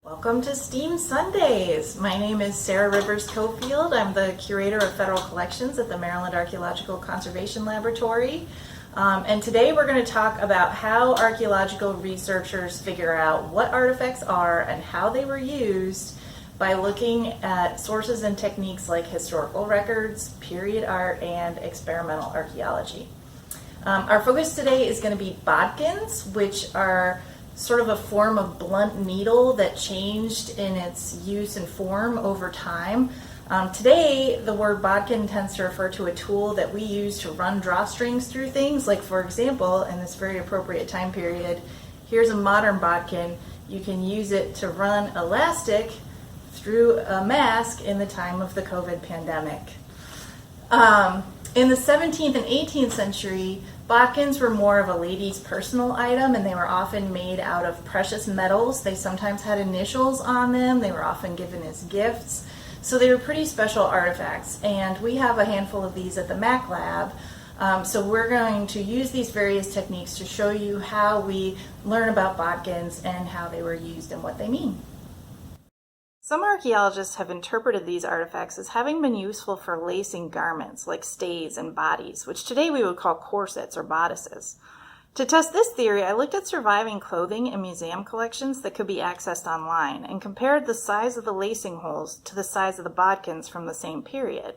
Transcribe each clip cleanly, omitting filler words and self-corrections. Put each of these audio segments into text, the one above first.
Welcome to STEAM Sundays. My name is Sarah Rivers Cofield. I'm the Curator of Federal Collections at the Maryland Archaeological Conservation Laboratory. And today we're going to talk about how archaeological researchers figure out what artifacts are and how they were used by looking at sources and techniques like historical records, period art, and experimental archaeology. Our focus today is going to be bodkins, which are sort of a form of blunt needle that changed in its use and form over time. Today, the word bodkin tends to refer to a tool that we use to run drawstrings through things. Like, for example, in this very appropriate time period, here's a modern bodkin. You can use it to run elastic through a mask in the time of the COVID pandemic. In the 17th and 18th century, bodkins were more of a lady's personal item, and they were often made out of precious metals. They sometimes had initials on them. They were often given as gifts. So they were pretty special artifacts, and we have a handful of these at the Mac Lab. So we're going to use these various techniques to show you how we learn about bodkins and how they were used and what they mean. Some archaeologists have interpreted these artifacts as having been useful for lacing garments like stays and bodies, which today we would call corsets or bodices. To test this theory, I looked at surviving clothing in museum collections that could be accessed online and compared the size of the lacing holes to the size of the bodkins from the same period.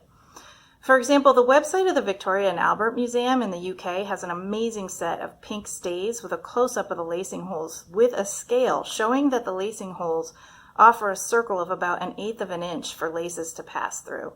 For example, the website of the Victoria and Albert Museum in the UK has an amazing set of pink stays with a close-up of the lacing holes with a scale showing that the lacing holes offer a circle of about 1/8 of an inch for laces to pass through.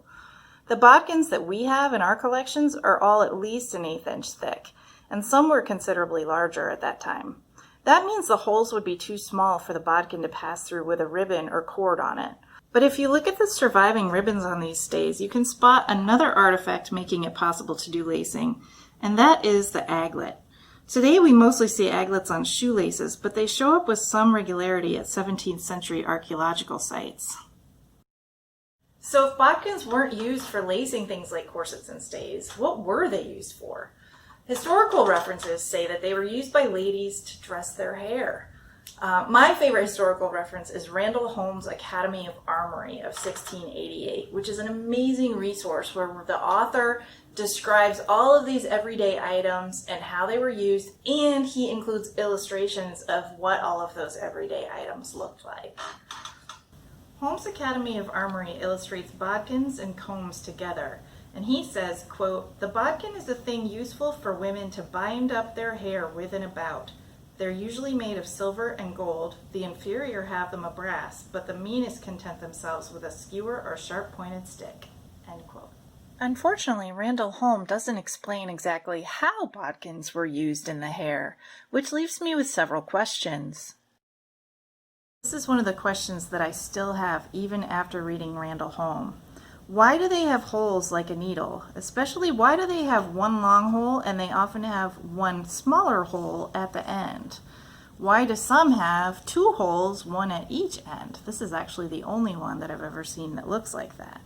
The bodkins that we have in our collections are all at least 1/8 inch thick, and some were considerably larger at that time. That means the holes would be too small for the bodkin to pass through with a ribbon or cord on it. But if you look at the surviving ribbons on these stays, you can spot another artifact making it possible to do lacing, and that is the aglet. Today we mostly see aglets on shoelaces, but they show up with some regularity at 17th century archaeological sites. So if bodkins weren't used for lacing things like corsets and stays, what were they used for? Historical references say that they were used by ladies to dress their hair. My favorite historical reference is Randall Holmes' Academy of Armory of 1688, which is an amazing resource where the author describes all of these everyday items and how they were used, and he includes illustrations of what all of those everyday items looked like. Holmes' Academy of Armory illustrates bodkins and combs together, and he says, quote, "The bodkin is a thing useful for women to bind up their hair with and about. They're usually made of silver and gold. The inferior have them of brass, but the meanest content themselves with a skewer or sharp-pointed stick." End quote. Unfortunately, Randall Holm doesn't explain exactly how bodkins were used in the hair, which leaves me with several questions. This is one of the questions that I still have even after reading Randall Holm. Why do they have holes like a needle? Especially, why do they have one long hole and they often have one smaller hole at the end? Why do some have two holes, one at each end? This is actually the only one that I've ever seen that looks like that.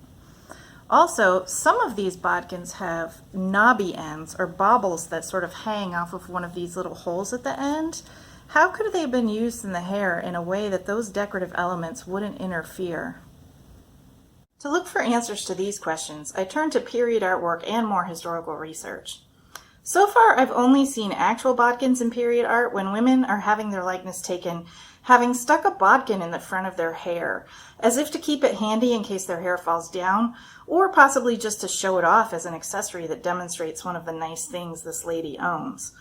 Also, some of these bodkins have knobby ends or baubles that sort of hang off of one of these little holes at the end. How could they have been used in the hair in a way that those decorative elements wouldn't interfere? To look for answers to these questions, I turned to period artwork and more historical research. So far, I've only seen actual bodkins in period art when women are having their likeness taken, having stuck a bodkin in the front of their hair, as if to keep it handy in case their hair falls down, or possibly just to show it off as an accessory that demonstrates one of the nice things this lady owns.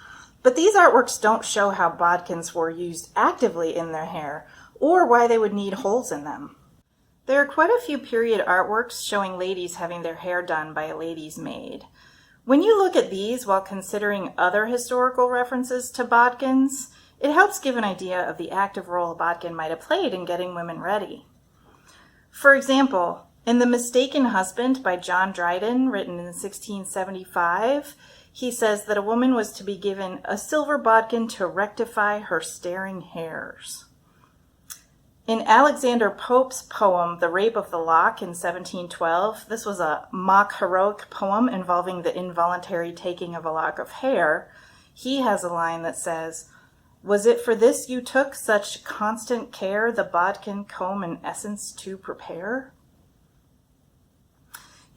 But these artworks don't show how bodkins were used actively in their hair, or why they would need holes in them. There are quite a few period artworks showing ladies having their hair done by a lady's maid. When you look at these while considering other historical references to bodkins, it helps give an idea of the active role a bodkin might have played in getting women ready. For example, in The Mistaken Husband by John Dryden, written in 1675, he says that a woman was to be given a silver bodkin to rectify her staring hairs. In Alexander Pope's poem, The Rape of the Lock in 1712, this was a mock heroic poem involving the involuntary taking of a lock of hair. He has a line that says, Was it for this you took such constant care the bodkin comb and essence to prepare?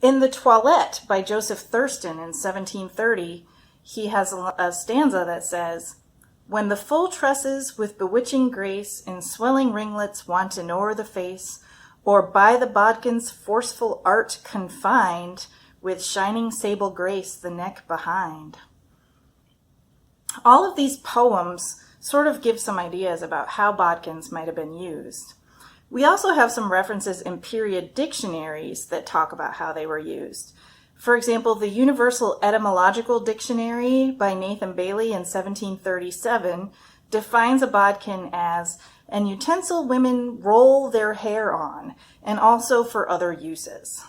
In the Toilette by Joseph Thurston in 1730, he has a stanza that says, "When the full tresses with bewitching grace in swelling ringlets wanton o'er the face, or by the bodkin's forceful art confined, with shining sable grace the neck behind." All of these poems sort of give some ideas about how bodkins might have been used. We also have some references in period dictionaries that talk about how they were used. For example, the Universal Etymological Dictionary by Nathan Bailey in 1737 defines a bodkin as an utensil women roll their hair on, and also for other uses.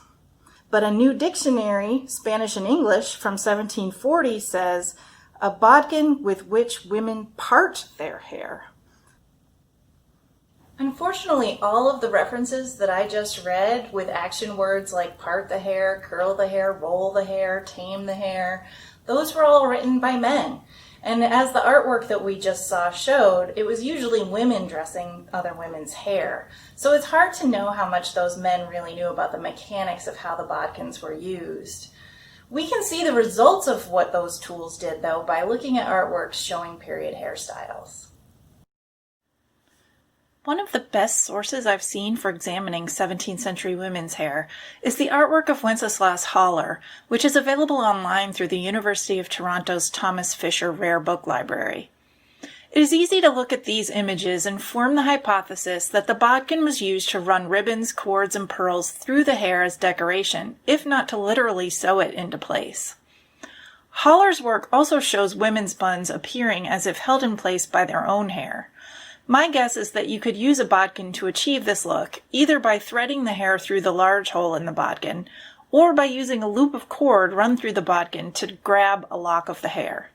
But a new dictionary, Spanish and English, from 1740 says, a bodkin with which women part their hair. Unfortunately, all of the references that I just read with action words like part the hair, curl the hair, roll the hair, tame the hair, those were all written by men. And as the artwork that we just saw showed, it was usually women dressing other women's hair. So it's hard to know how much those men really knew about the mechanics of how the bodkins were used. We can see the results of what those tools did, though, by looking at artworks showing period hairstyles. One of the best sources I've seen for examining 17th century women's hair is the artwork of Wenceslas Haller, which is available online through the University of Toronto's Thomas Fisher Rare Book Library. It is easy to look at these images and form the hypothesis that the bodkin was used to run ribbons, cords, and pearls through the hair as decoration, if not to literally sew it into place. Haller's work also shows women's buns appearing as if held in place by their own hair. My guess is that you could use a bodkin to achieve this look, either by threading the hair through the large hole in the bodkin, or by using a loop of cord run through the bodkin to grab a lock of the hair.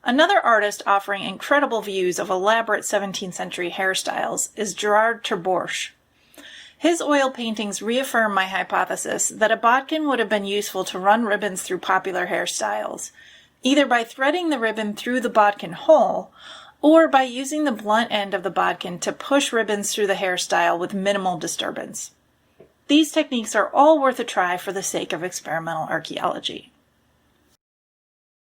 Another artist offering incredible views of elaborate 17th century hairstyles is Gerard Terborch. His oil paintings reaffirm my hypothesis that a bodkin would have been useful to run ribbons through popular hairstyles, either by threading the ribbon through the bodkin hole, or by using the blunt end of the bodkin to push ribbons through the hairstyle with minimal disturbance. These techniques are all worth a try for the sake of experimental archaeology.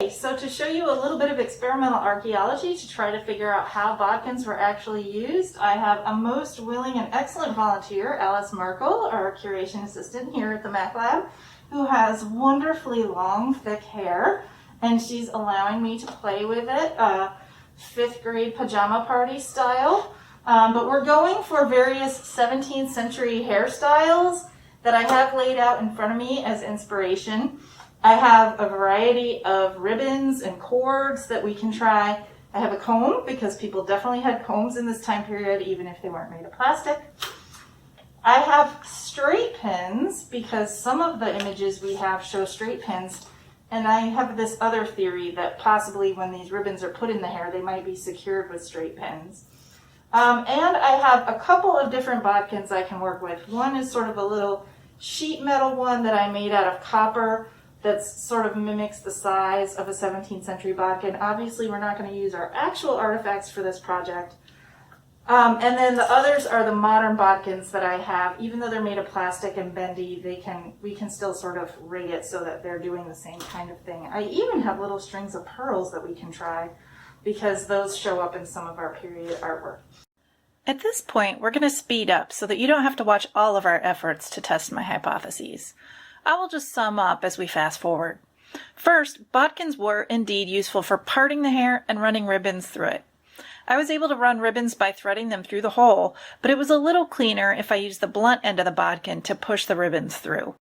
So to show you a little bit of experimental archaeology to try to figure out how bodkins were actually used, I have a most willing and excellent volunteer, Alice Merkel, our curation assistant here at the Mac Lab, who has wonderfully long, thick hair, and she's allowing me to play with it. 5th grade pajama party style, but we're going for various 17th century hairstyles that I have laid out in front of me as inspiration. I have a variety of ribbons and cords that we can try. I have a comb, because people definitely had combs in this time period, even if they weren't made of plastic. I have straight pins, because some of the images we have show straight pins. And I have this other theory that possibly when these ribbons are put in the hair, they might be secured with straight pins. And I have a couple of different bodkins I can work with. One is sort of a little sheet metal one that I made out of copper that sort of mimics the size of a 17th century bodkin. Obviously, we're not going to use our actual artifacts for this project. And then the others are the modern bodkins that I have. Even though they're made of plastic and bendy, we can still sort of rig it so that they're doing the same kind of thing. I even have little strings of pearls that we can try, because those show up in some of our period artwork. At this point, we're going to speed up so that you don't have to watch all of our efforts to test my hypotheses. I will just sum up as we fast forward. First, bodkins were indeed useful for parting the hair and running ribbons through it. I was able to run ribbons by threading them through the hole, but it was a little cleaner if I used the blunt end of the bodkin to push the ribbons through.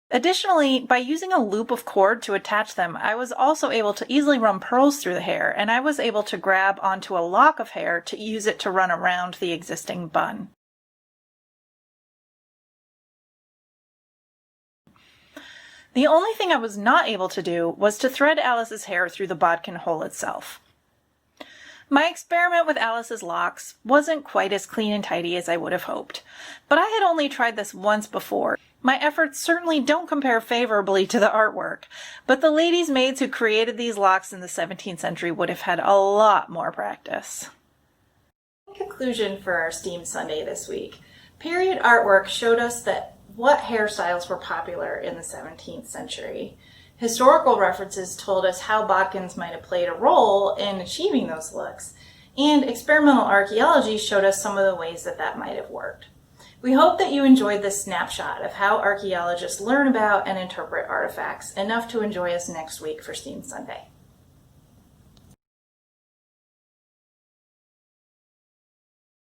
Additionally, by using a loop of cord to attach them, I was also able to easily run pearls through the hair, and I was able to grab onto a lock of hair to use it to run around the existing bun. The only thing I was not able to do was to thread Alice's hair through the bodkin hole itself. My experiment with Alice's locks wasn't quite as clean and tidy as I would have hoped, but I had only tried this once before, My efforts certainly don't compare favorably to the artwork, but the ladies' maids who created these locks in the 17th century would have had a lot more practice. In conclusion for our STEAM Sunday this week, period artwork showed us what hairstyles were popular in the 17th century. Historical references told us how Bodkins might have played a role in achieving those looks, and experimental archaeology showed us some of the ways that might have worked. We hope that you enjoyed this snapshot of how archaeologists learn about and interpret artifacts enough to enjoy us next week for STEAM Sunday.